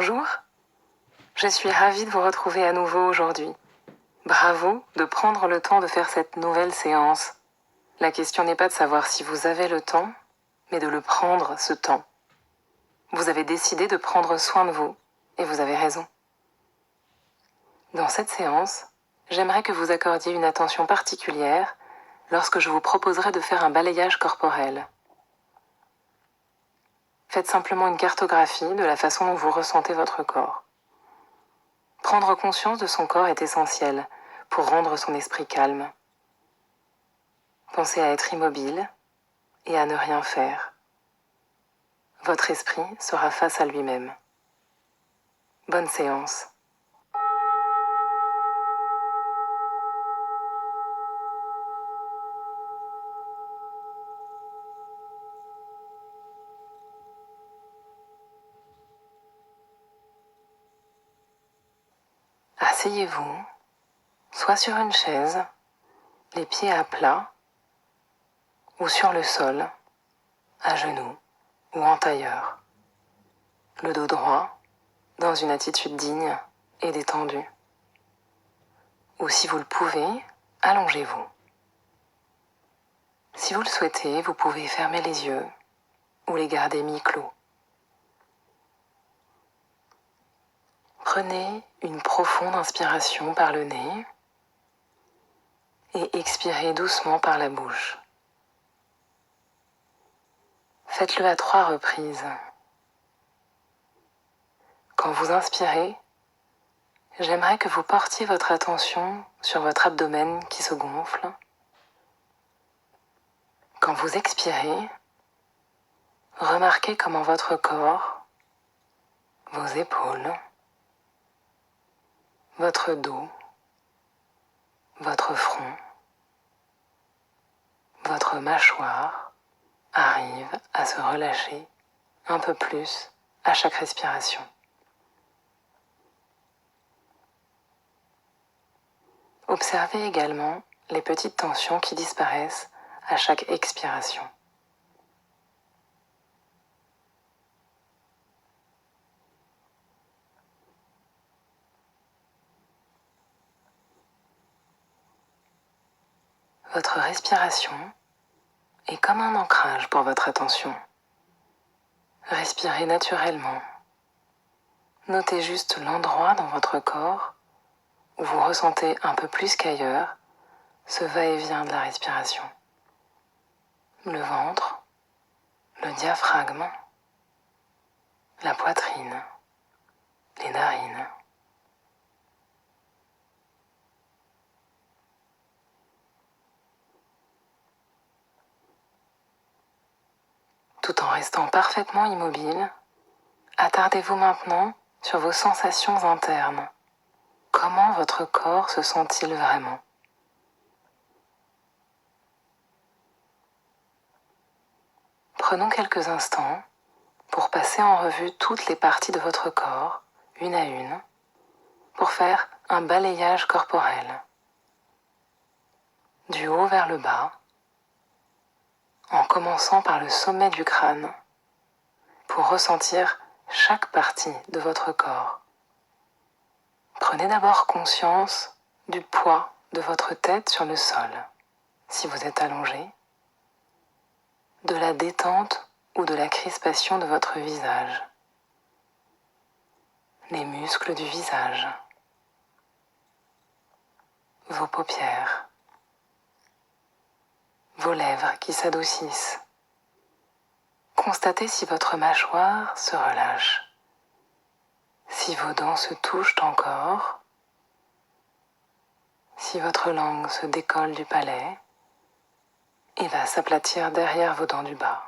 Bonjour, je suis ravie de vous retrouver à nouveau aujourd'hui. Bravo de prendre le temps de faire cette nouvelle séance. La question n'est pas de savoir si vous avez le temps, mais de le prendre, ce temps. Vous avez décidé de prendre soin de vous, et vous avez raison. Dans cette séance, j'aimerais que vous accordiez une attention particulière lorsque je vous proposerai de faire un balayage corporel. Faites simplement une cartographie de la façon dont vous ressentez votre corps. Prendre conscience de son corps est essentiel pour rendre son esprit calme. Pensez à être immobile et à ne rien faire. Votre esprit sera face à lui-même. Bonne séance. Asseyez-vous, soit sur une chaise, les pieds à plat, ou sur le sol, à genoux ou en tailleur. Le dos droit, dans une attitude digne et détendue. Ou si vous le pouvez, allongez-vous. Si vous le souhaitez, vous pouvez fermer les yeux ou les garder mi-clos. Prenez une profonde inspiration par le nez et expirez doucement par la bouche. Faites-le à 3 reprises. Quand vous inspirez, j'aimerais que vous portiez votre attention sur votre abdomen qui se gonfle. Quand vous expirez, remarquez comment votre corps, vos épaules, votre dos, votre front, votre mâchoire arrive à se relâcher un peu plus à chaque respiration. Observez également les petites tensions qui disparaissent à chaque expiration. Votre respiration est comme un ancrage pour votre attention. Respirez naturellement. Notez juste l'endroit dans votre corps où vous ressentez un peu plus qu'ailleurs ce va-et-vient de la respiration. Le ventre, le diaphragme, la poitrine, les narines. Tout en restant parfaitement immobile, attardez-vous maintenant sur vos sensations internes. Comment votre corps se sent-il vraiment ? Prenons quelques instants pour passer en revue toutes les parties de votre corps, une à une, pour faire un balayage corporel. Du haut vers le bas, en commençant par le sommet du crâne, pour ressentir chaque partie de votre corps. Prenez d'abord conscience du poids de votre tête sur le sol, si vous êtes allongé, de la détente ou de la crispation de votre visage, les muscles du visage, vos paupières, vos lèvres qui s'adoucissent. Constatez si votre mâchoire se relâche, si vos dents se touchent encore, si votre langue se décolle du palais et va s'aplatir derrière vos dents du bas.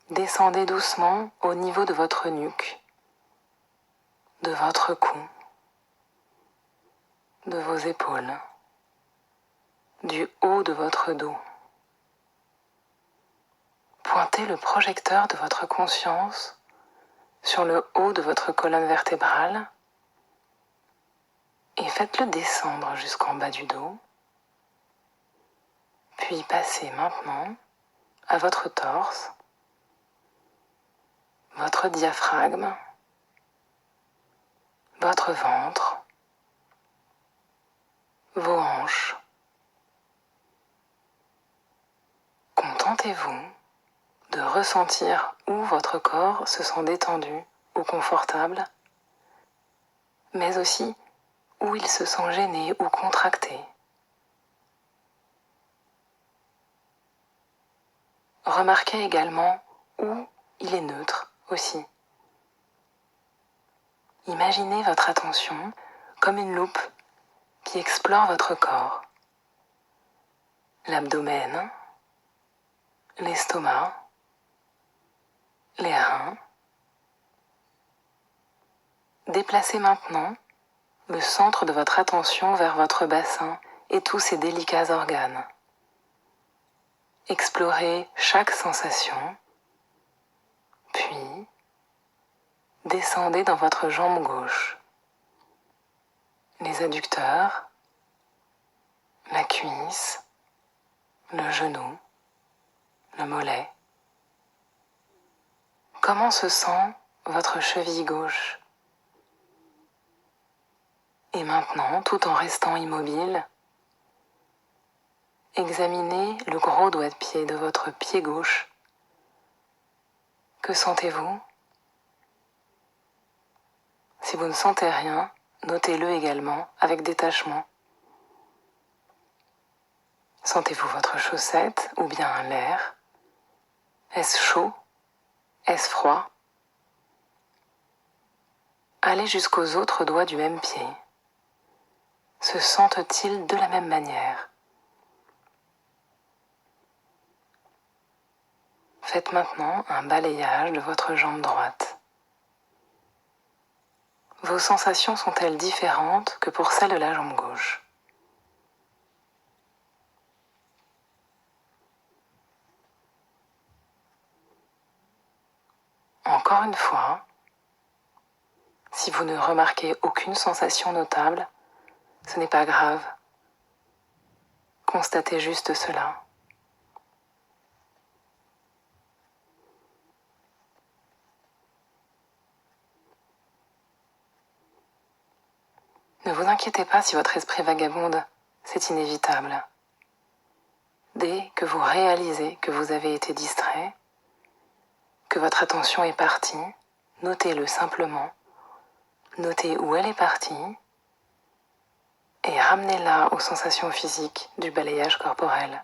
Descendez doucement au niveau de votre nuque, de votre cou, de vos épaules, du haut de votre dos. Pointez le projecteur de votre conscience sur le haut de votre colonne vertébrale et faites-le descendre jusqu'en bas du dos. Puis passez maintenant à votre torse, votre diaphragme, votre ventre, vos hanches. Contentez-vous de ressentir où votre corps se sent détendu ou confortable, mais aussi où il se sent gêné ou contracté. Remarquez également où il est neutre aussi. Imaginez votre attention comme une loupe qui explore votre corps. L'abdomen, l'estomac, les reins. Déplacez maintenant le centre de votre attention vers votre bassin et tous ses délicats organes. Explorez chaque sensation, puis descendez dans votre jambe gauche, les adducteurs, la cuisse, le genou, le mollet. Comment se sent votre cheville gauche? Et maintenant, tout en restant immobile, examinez le gros doigt de pied de votre pied gauche. Que sentez-vous? Si vous ne sentez rien, notez-le également avec détachement. Sentez-vous votre chaussette ou bien l'air? Est-ce chaud? Est-ce froid? Allez jusqu'aux autres doigts du même pied. Se sentent-ils de la même manière? Faites maintenant un balayage de votre jambe droite. Vos sensations sont-elles différentes que pour celles de la jambe gauche? Encore une fois, si vous ne remarquez aucune sensation notable, ce n'est pas grave. Constatez juste cela. Ne vous inquiétez pas si votre esprit vagabonde, c'est inévitable. Dès que vous réalisez que vous avez été distrait, que votre attention est partie, notez-le simplement. Notez où elle est partie et ramenez-la aux sensations physiques du balayage corporel.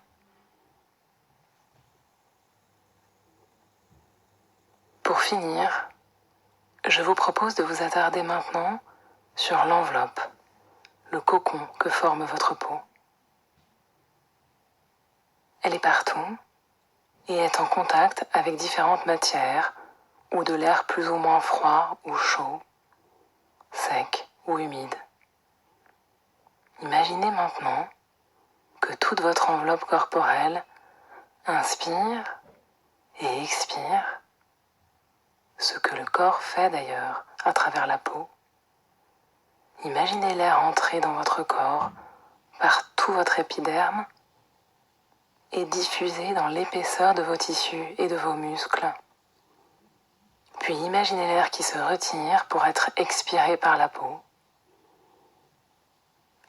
Pour finir, je vous propose de vous attarder maintenant sur l'enveloppe, le cocon que forme votre peau. Elle est partout et est en contact avec différentes matières ou de l'air plus ou moins froid ou chaud, sec ou humide. Imaginez maintenant que toute votre enveloppe corporelle inspire et expire, ce que le corps fait d'ailleurs à travers la peau. Imaginez l'air entrer dans votre corps par tout votre épiderme et diffuser dans l'épaisseur de vos tissus et de vos muscles. Puis imaginez l'air qui se retire pour être expiré par la peau.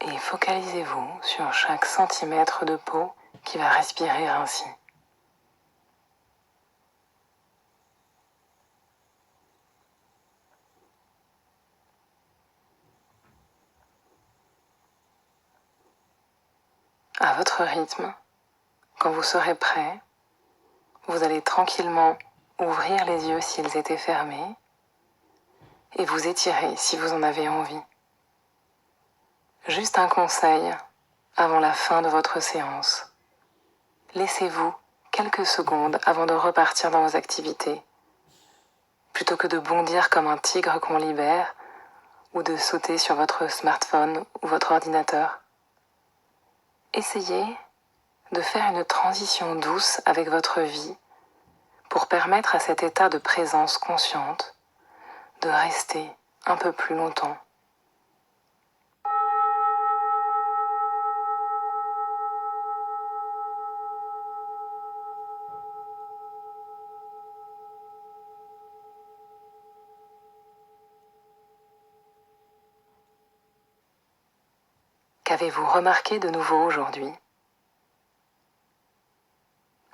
Et focalisez-vous sur chaque centimètre de peau qui va respirer ainsi. À votre rythme, quand vous serez prêt, vous allez tranquillement ouvrir les yeux s'ils étaient fermés et vous étirer si vous en avez envie. Juste un conseil avant la fin de votre séance. Laissez-vous quelques secondes avant de repartir dans vos activités, plutôt que de bondir comme un tigre qu'on libère ou de sauter sur votre smartphone ou votre ordinateur. Essayez de faire une transition douce avec votre vie pour permettre à cet état de présence consciente de rester un peu plus longtemps. qu'avez-vous remarqué de nouveau aujourd'hui?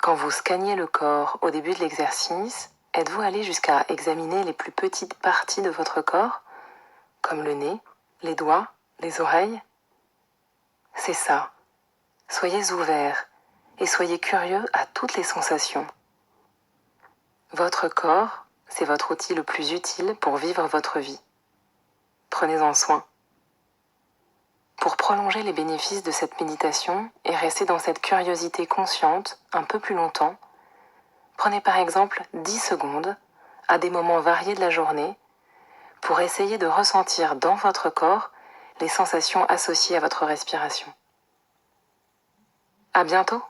Quand vous scanniez le corps au début de l'exercice, êtes-vous allé jusqu'à examiner les plus petites parties de votre corps, comme le nez, les doigts, les oreilles? C'est ça. Soyez ouverts et soyez curieux à toutes les sensations. Votre corps, c'est votre outil le plus utile pour vivre votre vie. Prenez-en soin. Pour prolonger les bénéfices de cette méditation et rester dans cette curiosité consciente un peu plus longtemps, prenez par exemple 10 secondes à des moments variés de la journée pour essayer de ressentir dans votre corps les sensations associées à votre respiration. À bientôt!